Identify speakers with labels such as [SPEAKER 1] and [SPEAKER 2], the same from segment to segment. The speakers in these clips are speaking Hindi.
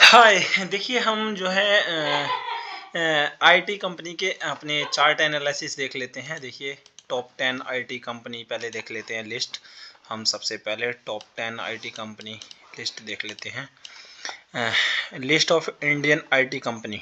[SPEAKER 1] हाय। देखिए हम जो है आईटी कंपनी के अपने चार्ट एनालिसिस देख लेते हैं। देखिए टॉप 10 आईटी कंपनी पहले देख लेते हैं लिस्ट। हम सबसे पहले टॉप 10 आईटी कंपनी लिस्ट देख लेते हैं। List of Indian IT company,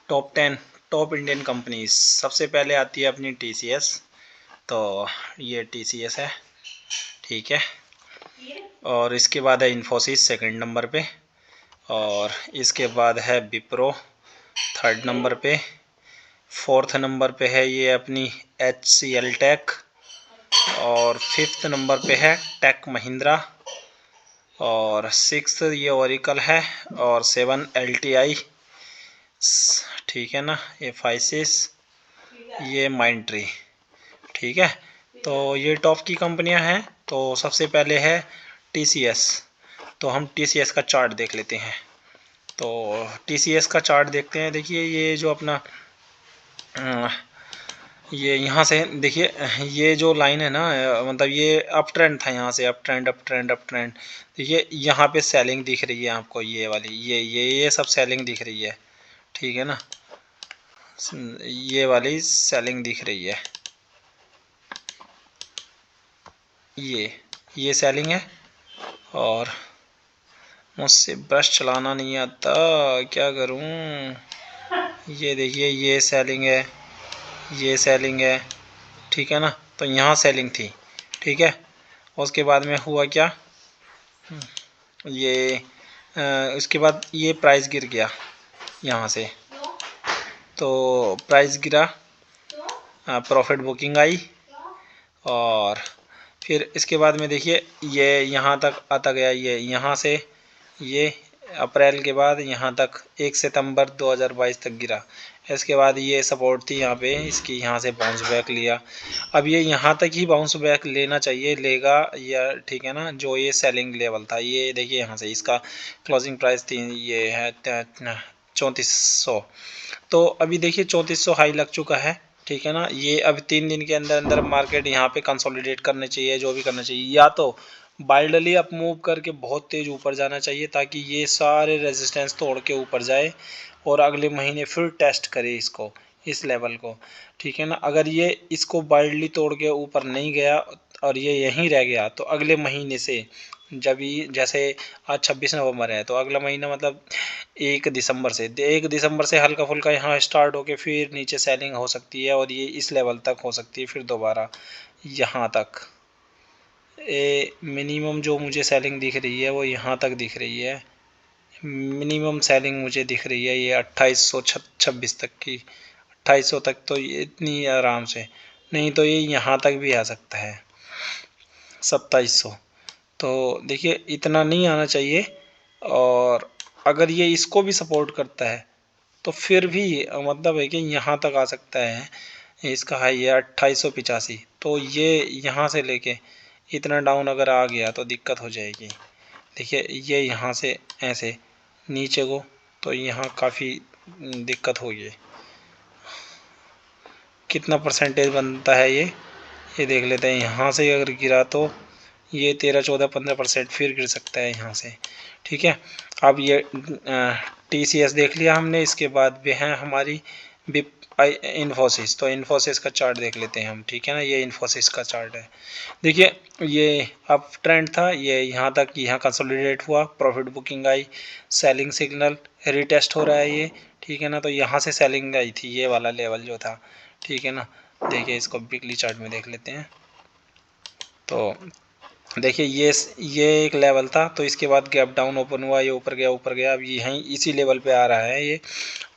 [SPEAKER 1] top 10 top Indian companies. सबसे पहले आती है अपनी टीसीएस। तो ये टीसीएस है, ठीक है। और इसके बाद है इन्फोसिस सेकंड नंबर पे, और इसके बाद है विप्रो थर्ड नंबर पे। फोर्थ नंबर पे है ये अपनी HCL टेक, और फिफ्थ नंबर पे है टेक महिंद्रा, और सिक्स्थ ये ओरिकल है, और 7 LTI, ठीक है ना। ये फाइसिस, ये माइंट्री, ठीक है। तो ये टॉप की कंपनियां हैं। तो सबसे पहले है TCS। तो हम TCS का चार्ट देख लेते हैं। तो TCS का चार्ट देखते हैं। देखिए ये जो अपना ये यहाँ से देखिए, ये जो लाइन है ना, मतलब ये अप ट्रेंड था, यहाँ से up trend up trend up trend. देखिए यहाँ पे सेलिंग दिख रही है आपको, ये वाली ये सब सेलिंग दिख रही है, ठीक है ना। ये वाली सेलिंग दिख रही है, ये सेलिंग है। और मुझसे ब्रश चलाना नहीं आता, क्या करूं। ये देखिए ये सेलिंग है, ये सेलिंग है, ठीक है ना। तो यहाँ सेलिंग थी, ठीक है। उसके बाद में हुआ क्या, ये उसके बाद ये प्राइस गिर गया यहाँ से। तो प्राइस गिरा, प्रॉफिट बुकिंग आई, और फिर इसके बाद में देखिए ये यहाँ तक आता गया। ये यहाँ से ये अप्रैल के बाद यहाँ तक 1 सितंबर 2022 तक गिरा। इसके बाद ये सपोर्ट थी यहाँ पे, इसकी यहाँ से बाउंस बैक लिया। अब ये यहाँ तक ही बाउंस बैक लेना चाहिए, लेगा या, ठीक है ना। जो ये सेलिंग लेवल था, ये देखिए यहाँ से इसका क्लोजिंग प्राइस थी, ये है 3400। तो अभी देखिए 3400 हाई लग चुका है, ठीक है ना। ये अब 3 दिन के अंदर अंदर मार्केट यहाँ पे कंसोलिडेट करने चाहिए, जो भी करना चाहिए, या तो वाइल्डली अप मूव करके बहुत तेज ऊपर जाना चाहिए ताकि ये सारे रेजिस्टेंस तोड़ के ऊपर जाए, और अगले महीने फिर टेस्ट करे इसको, इस लेवल को, ठीक है ना। अगर ये इसको वाइल्डली तोड़ के ऊपर नहीं गया और ये यहीं रह गया, तो अगले महीने से, जब ये जैसे आज 26 नवंबर है, तो अगला महीना मतलब 1 दिसंबर से हल्का फुल्का यहाँ स्टार्ट होके फिर नीचे सेलिंग हो सकती है, और ये इस लेवल तक हो सकती है, फिर दोबारा यहाँ तक। मिनिमम जो मुझे सेलिंग दिख रही है वो यहाँ तक दिख रही है। मिनिमम सेलिंग मुझे दिख रही है ये 2826 तक की, 2800 तक। तो ये इतनी आराम से, नहीं तो ये यहाँ तक भी आ सकता है 2700। तो देखिए इतना नहीं आना चाहिए। और अगर ये इसको भी सपोर्ट करता है तो फिर भी मतलब है कि यहाँ तक आ सकता है। इसका हाई है 2885। तो ये यहाँ से लेके इतना डाउन अगर आ गया तो दिक्कत हो जाएगी। देखिए ये यहाँ से ऐसे नीचे को, तो यहाँ काफ़ी दिक्कत होगी। कितना परसेंटेज बनता है ये देख लेते हैं। यहाँ से अगर गिरा तो ये 13 14 15% फिर गिर सकता है यहाँ से, ठीक है। अब ये TCS देख लिया हमने। इसके बाद भी है हमारी इन्फोसिस। तो इन्फोसिस का चार्ट देख लेते हैं हम, ठीक है ना। ये इन्फोसिस का चार्ट है। देखिए ये अप ट्रेंड था, ये यहाँ तक, यहाँ कंसोलिडेट हुआ, प्रॉफिट बुकिंग आई, सेलिंग सिग्नल रीटेस्ट हो रहा है ये, ठीक है ना। तो यहाँ से सेलिंग आई थी, ये वाला लेवल जो था, ठीक है ना। देखिए इसको वीकली चार्ट में देख लेते हैं। तो देखिए ये एक लेवल था, तो इसके बाद गैप डाउन ओपन हुआ, ये ऊपर गया, अब यहीं इसी लेवल पे आ रहा है ये,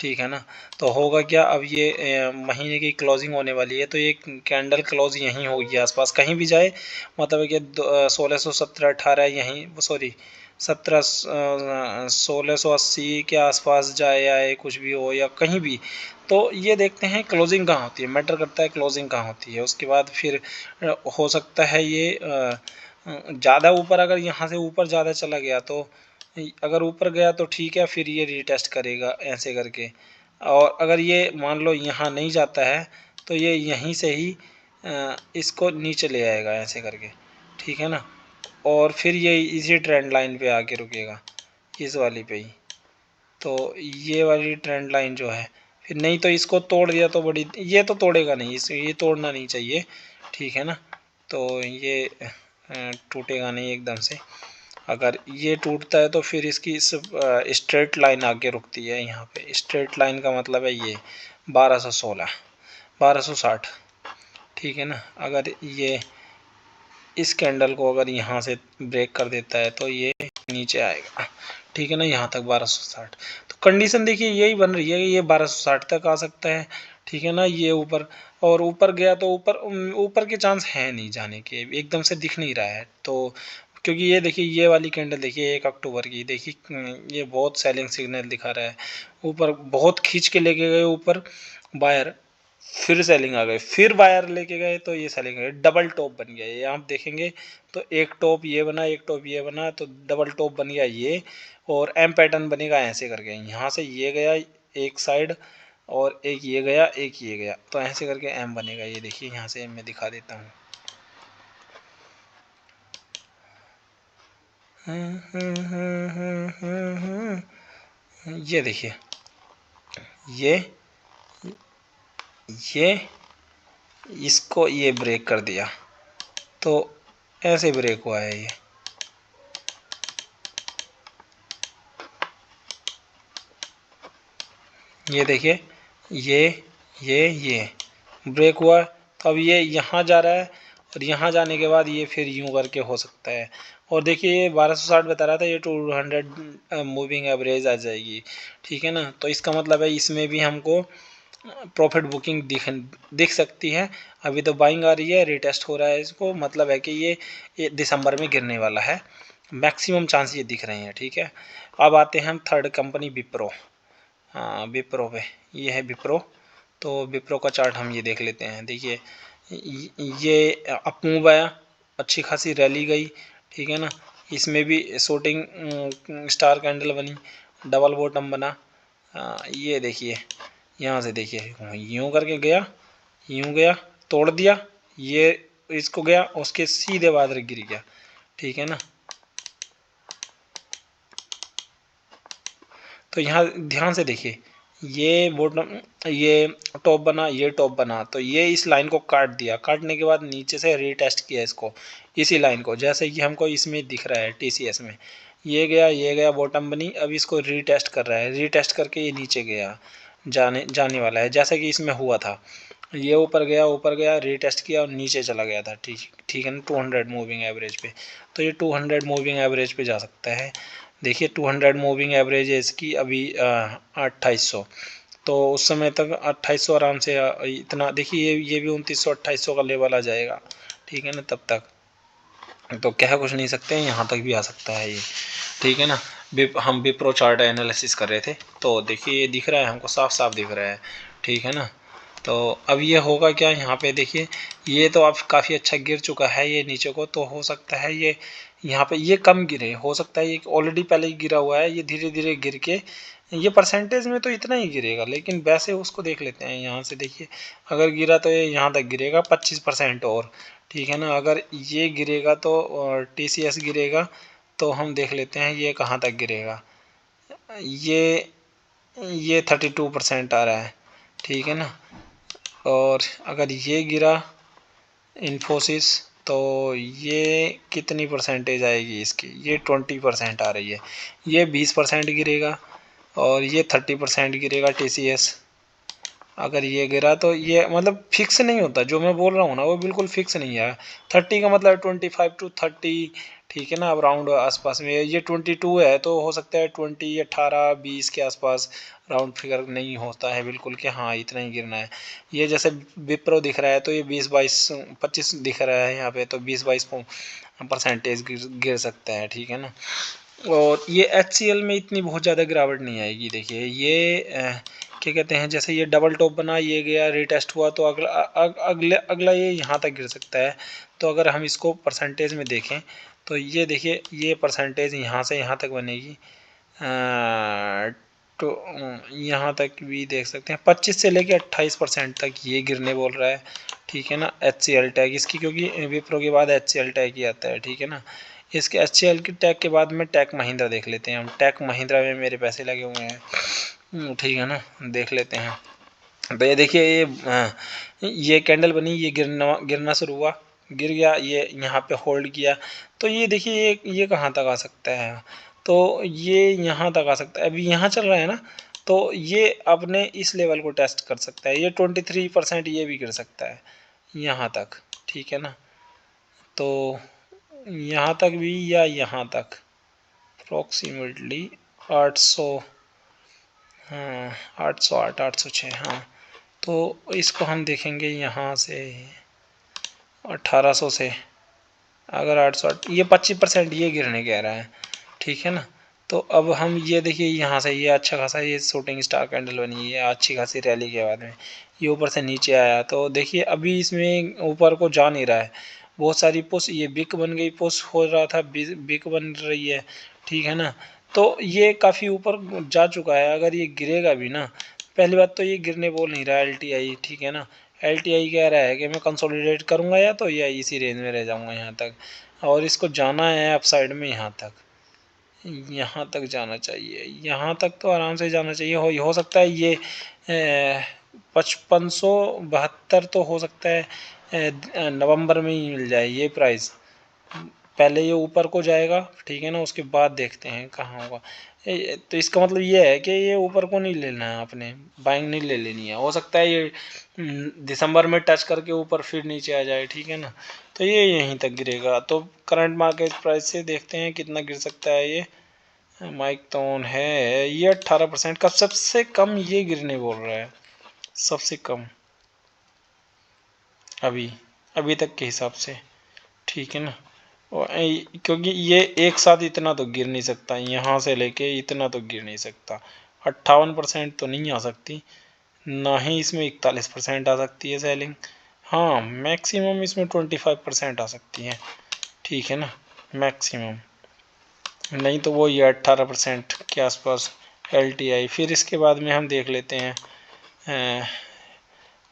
[SPEAKER 1] ठीक है ना। तो होगा क्या, अब ये महीने की क्लोजिंग होने वाली है, तो ये कैंडल क्लोज यहीं होगी आसपास, कहीं भी जाए, मतलब कि 1617 18 यहीं, सॉरी 1680 के आसपास जाए, आए कुछ भी हो या कहीं भी। तो ये देखते हैं क्लोजिंग कहाँ होती है, मैटर करता है क्लोजिंग कहाँ होती है। उसके बाद फिर हो सकता है ये ज़्यादा ऊपर, अगर यहाँ से ऊपर ज़्यादा चला गया, तो अगर ऊपर गया तो ठीक है, फिर ये रीटेस्ट करेगा ऐसे करके। और अगर ये मान लो यहाँ नहीं जाता है, तो ये यहीं से ही इसको नीचे ले आएगा ऐसे करके, ठीक है ना। और फिर ये इसी ट्रेंड लाइन पे आके रुकेगा, इस वाली पे ही, तो ये वाली ट्रेंड लाइन जो है, फिर नहीं तो इसको तोड़ दिया तो बड़ी, ये तो तोड़ेगा नहीं, इस ये तोड़ना नहीं चाहिए, ठीक है ना। तो ये टूटेगा नहीं एकदम से। अगर ये टूटता है तो फिर इसकी स्ट्रेट लाइन आगे रुकती है। यहाँ पे स्ट्रेट लाइन का मतलब है ये 1216 1260, ठीक है ना। अगर ये इस कैंडल को अगर यहाँ से ब्रेक कर देता है तो ये नीचे आएगा, ठीक है ना, यहाँ तक 1260। तो कंडीशन देखिए यही बन रही है कि ये 1260 तक आ सकता है, ठीक है ना। ये ऊपर, और ऊपर गया तो ऊपर ऊपर के चांस है नहीं जाने के, एकदम से दिख नहीं रहा है। तो क्योंकि ये देखिए ये वाली कैंडल देखिए 1 अक्टूबर की, देखिए ये बहुत सेलिंग सिग्नल दिखा रहा है, ऊपर बहुत खींच के लेके गए ऊपर बायर, फिर सेलिंग आ गई, फिर बायर लेके गए तो ये सेलिंग है, डबल टॉप बन गया ये। आप देखेंगे तो एक टॉप ये बना, एक टॉप ये बना, तो डबल टॉप बन गया ये, और एम पैटर्न बनेगा ऐसे करके, यहाँ से ये गया एक साइड, और एक ये गया, एक ये गया, तो ऐसे करके एम बनेगा। ये देखिए यहाँ से मैं दिखा देता हूँ, ये देखिए ये ये इसको ये ब्रेक कर दिया, तो ऐसे ब्रेक हुआ है ये देखिए ये ब्रेक हुआ। तो अब ये यहाँ जा रहा है, और यहाँ जाने के बाद ये फिर यूं करके हो सकता है। और देखिए ये 1260 बता रहा था, ये 200 मूविंग एवरेज आ जाएगी, ठीक है ना। तो इसका मतलब है इसमें भी हमको प्रॉफिट बुकिंग दिख सकती है। अभी तो बाइंग आ रही है, रिटेस्ट हो रहा है इसको, मतलब है कि ये दिसंबर में गिरने वाला है, मैक्सिमम चांस ये दिख रहे हैं, ठीक है। अब आते हैं हम थर्ड कंपनी विप्रो। हाँ विप्रो पे, ये है विप्रो। तो विप्रो का चार्ट हम ये देख लेते हैं। देखिए ये अप मूव आया, अच्छी खासी रैली गई, ठीक है ना। इसमें भी शूटिंग स्टार कैंडल बनी, डबल बॉटम बना। ये देखिए यहाँ से देखिए यूँ करके गया, यूँ गया, तोड़ दिया, ये इसको गया, उसके सीधे बाद गिर गया, ठीक है ना। तो यहाँ ध्यान से देखिए, ये बॉटम, ये टॉप बना, ये टॉप बना, तो ये इस लाइन को काट दिया, काटने के बाद नीचे से रीटेस्ट किया इसको, इसी लाइन को, जैसे कि हमको इसमें दिख रहा है टीसीएस में, ये गया बॉटम बनी, अब इसको रीटेस्ट कर रहा है, रीटेस्ट करके ये नीचे गया, जाने वाला है, जैसे कि इसमें हुआ था। ये ऊपर गया रीटेस्ट किया और नीचे चला गया था, ठीक है ना, 200 मूविंग एवरेज पे। तो ये 200 मूविंग एवरेज पे जा सकता है। देखिए 200 मूविंग एवरेज है इसकी अभी 2800, तो उस समय तक 2800 आराम से इतना, देखिए ये भी 2900 2800 का लेवल आ जाएगा, ठीक है ना, तब तक तो कह कुछ नहीं सकते हैं, यहाँ तक भी आ सकता है ये, ठीक है ना। हम विप्रो चार्ट एनालिसिस कर रहे थे, तो देखिए ये दिख रहा है हमको, साफ साफ दिख रहा है, ठीक है ना। तो अब ये होगा क्या, यहाँ पे देखिए ये तो अब काफ़ी अच्छा गिर चुका है ये नीचे को, तो हो सकता है ये यहाँ पे ये कम गिरे, हो सकता है ये ऑलरेडी पहले ही गिरा हुआ है, ये धीरे धीरे गिर के, ये परसेंटेज में तो इतना ही गिरेगा, लेकिन वैसे उसको देख लेते हैं। यहाँ से देखिए अगर गिरा तो ये यहाँ तक गिरेगा 25% और, ठीक है ना। अगर ये गिरेगा तो टीसीएस गिरेगा, तो हम देख लेते हैं ये कहाँ तक गिरेगा। ये 32% आ रहा है, ठीक है ना। और अगर ये गिरा इन्फोसिस, तो ये कितनी परसेंटेज आएगी इसकी, ये 20% आ रही है, ये 20% गिरेगा, और ये 30% गिरेगा टीसीएस। अगर ये गिरा तो ये मतलब फिक्स नहीं होता, जो मैं बोल रहा हूँ ना वो बिल्कुल फिक्स नहीं है। 30 का मतलब 25 to 30, ठीक है ना, अब राउंड आसपास में, ये 22 है तो हो सकता है 20 18 20 के आसपास, राउंड फिगर नहीं होता है बिल्कुल कि हाँ इतना ही गिरना है। ये जैसे विप्रो दिख रहा है तो ये 20 22 25 दिख रहा है यहाँ पे, तो 20 22% गिर सकता है, ठीक है ना। और ये एच में इतनी बहुत ज़्यादा गिरावट नहीं आएगी। देखिए ये क्या कहते हैं, जैसे ये डबल टॉप बना, ये गया रीटेस्ट हुआ, तो अगला ये यहाँ तक गिर सकता है। तो अगर हम इसको परसेंटेज में देखें तो ये देखिए ये परसेंटेज यहाँ से यहाँ तक बनेगी, तो यहाँ तक भी देख सकते हैं 25 से लेके 28% तक ये गिरने बोल रहा है, ठीक है ना। HCL टैग इसकी, क्योंकि विप्रो के बाद HCL टैग ही आता है, ठीक है ना। इसके HCL की टेक के बाद में टेक महिंद्रा देख लेते हैं हम। टेक महिंद्रा में मेरे पैसे लगे हुए हैं, ठीक है ना, देख लेते हैं। तो ये देखिए, ये कैंडल बनी, ये गिरना शुरू हुआ, गिर गया, ये यहाँ पे होल्ड किया। तो ये देखिए ये कहाँ तक आ सकता है, तो ये यहाँ तक आ सकता है। अभी यहाँ चल रहा है ना, तो ये अपने इस लेवल को टेस्ट कर सकता है। ये 23% ये भी गिर सकता है यहाँ तक, ठीक है ना। तो यहाँ तक भी या यहाँ तक अप्रॉक्सीमेटली 800, हाँ 808 806, हाँ। तो इसको हम देखेंगे यहाँ से 1800 से, अगर 808, ये 25% ये गिरने कह रहा है, ठीक है ना। तो अब हम ये देखिए यहाँ से, ये अच्छा खासा ये शूटिंग स्टार कैंडल बनी है अच्छी खासी रैली के बाद में, ये ऊपर से नीचे आया। तो देखिए अभी इसमें ऊपर को जा नहीं रहा है, बहुत सारी पुश, ये बिक बन गई, पुश हो रहा था, बिक बन रही है, ठीक है ना। तो ये काफ़ी ऊपर जा चुका है। अगर ये गिरेगा भी ना, पहली बात तो ये गिरने बोल नहीं रहा है LTI, ठीक है ना। LTI कह रहा है कि मैं कंसोलिडेट करूँगा या तो या इसी रेंज में रह जाऊँगा यहाँ तक, और इसको जाना है अप साइड में यहाँ तक जाना चाहिए, यहाँ तक तो आराम से जाना चाहिए। हो सकता है ये 5572 तो हो सकता है नवंबर में ही मिल जाए ये प्राइस। पहले ये ऊपर को जाएगा, ठीक है ना, उसके बाद देखते हैं कहाँ होगा। तो इसका मतलब ये है कि ये ऊपर को नहीं लेना है आपने, बाइंग नहीं ले लेनी है। हो सकता है ये दिसंबर में टच करके ऊपर फिर नीचे आ जाए, ठीक है ना। तो ये यहीं तक गिरेगा। तो करंट मार्केट प्राइस से देखते हैं कितना गिर सकता है ये। माइक टोन है ये 18% का, सबसे कम ये गिरने बोल रहा है, सबसे कम अभी तक के हिसाब से, ठीक है ना। क्योंकि ये एक साथ इतना तो गिर नहीं सकता, यहाँ से लेके इतना तो गिर नहीं सकता। 58% तो नहीं आ सकती, ना ही इसमें 41% आ सकती है सेलिंग। हाँ मैक्सिमम इसमें 25% आ सकती है, ठीक है ना, मैक्सिमम। नहीं तो वो ये 18% के आसपास LTI। फिर इसके बाद में हम देख लेते हैं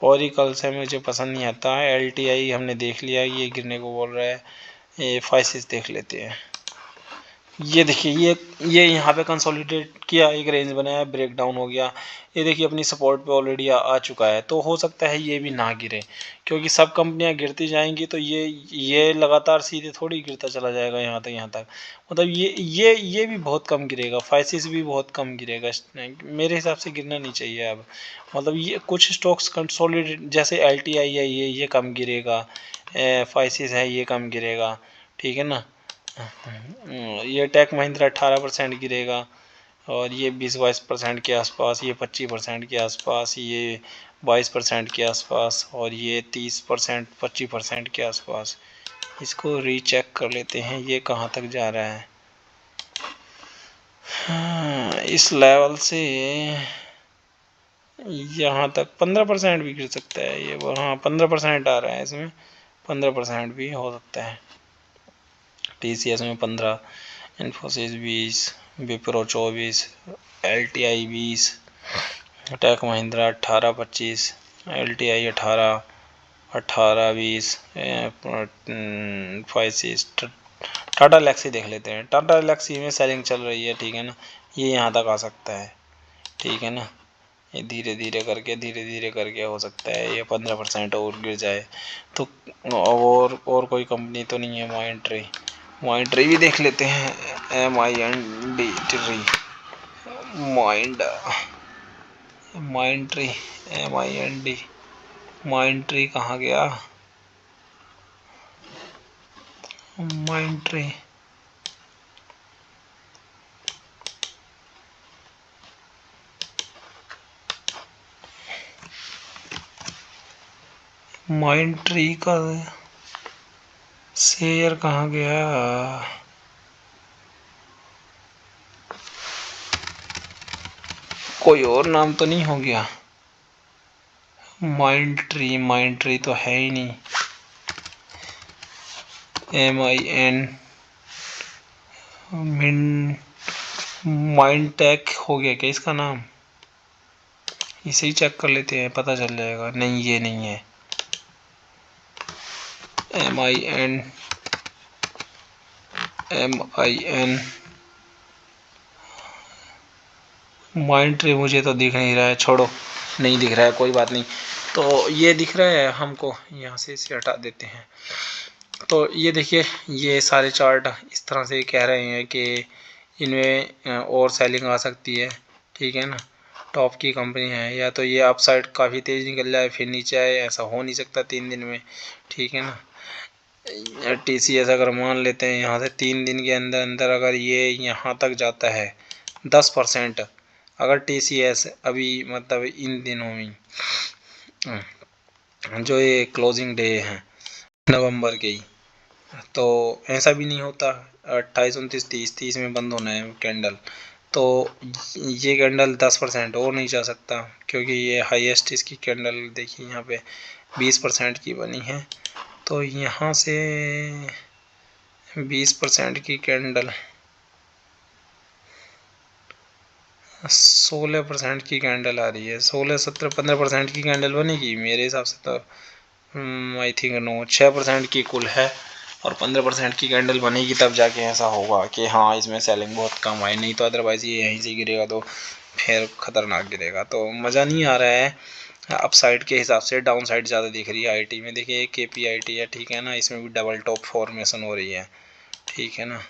[SPEAKER 1] ओरिकल से, मुझे पसंद नहीं आता है। LTI हमने देख लिया, ये गिरने को बोल रहा है। ये 5 देख लेते हैं। ये देखिए ये यहाँ पे कंसोलिडेट किया, एक रेंज बनाया, ब्रेक डाउन हो गया। ये देखिए अपनी सपोर्ट पे ऑलरेडी आ चुका है। तो हो सकता है ये भी ना गिरे, क्योंकि सब कंपनियां गिरती जाएंगी तो ये लगातार सीधे थोड़ी गिरता चला जाएगा यहाँ तक। मतलब ये भी बहुत कम गिरेगा, 5 भी बहुत कम गिरेगा, मेरे हिसाब से गिरना नहीं चाहिए अब। मतलब ये कुछ स्टॉक्स कंसोलिडेट, जैसे LTI है, ये कम गिरेगा, 5 है ये कम गिरेगा, ठीक है ना। ये टेक महिंद्रा 18% गिरेगा, और ये 20-22% के आसपास, ये 25% के आसपास, ये 22% के आसपास, और ये 30% 25% के आसपास। इसको रीचेक कर लेते हैं ये कहाँ तक जा रहा है। हाँ, इस लेवल से यहाँ तक 15% भी गिर सकता है ये। हाँ 15% आ रहा है इसमें, 15% भी हो सकता है। TCS में 15, Infosys 20, Wipro 24, LTI 20, tech Mahindra 18-25, LTI 18, 18-20, 5 Tata Elxsi देख लेते हैं। टाटा एलेक्सी में सेलिंग चल रही है, ठीक है ना। ये यहाँ तक आ सकता है, ठीक है ना। ये धीरे धीरे करके हो सकता है ये 15% और गिर जाए। तो और कोई कंपनी तो नहीं है। माइंड ट्री भी देख लेते हैं, MIND tree, mind tree, MIND, mind tree कहाँ गया, माइंड ट्री, माइंड ट्री का शेयर कहाँ गया। कोई और नाम तो नहीं हो गया। माइंड ट्री तो है ही नहीं। माइंड टेक हो गया क्या इसका नाम। इसे ही चेक कर लेते हैं, पता चल जाएगा। नहीं ये नहीं है। MIN MIN माइंट्री मुझे तो दिख नहीं रहा है, छोड़ो, नहीं दिख रहा है, कोई बात नहीं। तो ये दिख रहा है हमको, यहाँ से इसे हटा देते हैं। तो ये देखिए, ये सारे चार्ट इस तरह से कह रहे हैं कि इनमें और सेलिंग आ सकती है, ठीक है ना। टॉप की कंपनी है, या तो ये अप साइड काफ़ी तेज़ निकल जाए फिर नीचे आए, ऐसा हो नहीं सकता 3 दिन में, ठीक है ना। TCS अगर मान लेते हैं यहाँ से 3 दिन के अंदर अंदर अगर ये यहाँ तक जाता है 10%, अगर TCS अभी मतलब इन दिनों में जो ये क्लोजिंग डे है नवंबर के ही, तो ऐसा भी नहीं होता 28, 29, 30 में बंद होना है कैंडल, तो ये कैंडल 10% और नहीं जा सकता, क्योंकि ये हाईएस्ट इसकी कैंडल देखिए यहाँ पे 20% की बनी है। तो यहाँ से 20% की कैंडल 16% की कैंडल आ रही है, 16, 17, 15% की कैंडल बनेगी मेरे हिसाब से। तो आई थिंक 6% की कुल है और 15% की कैंडल बनेगी, तब जाके ऐसा होगा कि हाँ इसमें सेलिंग बहुत कम आई, नहीं तो अदरवाइज़ ये यहीं से गिरेगा तो फिर ख़तरनाक गिरेगा, तो मज़ा नहीं आ रहा है। अप साइड के हिसाब से डाउन साइड ज़्यादा दिख रही है आईटी में। देखिए KPIT है, ठीक है ना, इसमें भी डबल टॉप फॉर्मेशन हो रही है, ठीक है ना।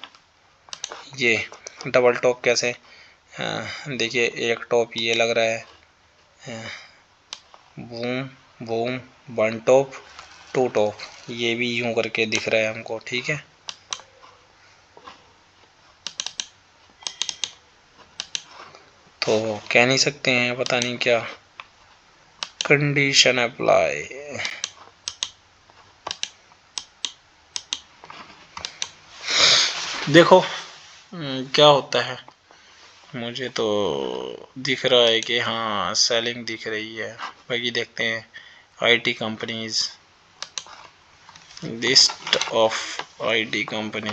[SPEAKER 1] ये डबल टॉप कैसे, देखिए एक टॉप ये लग रहा है, boom boom, one top, two top, ये भी यूं करके दिख रहा है हमको, ठीक है। तो कह नहीं सकते हैं, पता नहीं क्या कंडीशन अप्लाई। देखो क्या होता है, मुझे तो दिख रहा है कि हाँ सेलिंग दिख रही है। बाकी देखते हैं IT companies, list of IT company.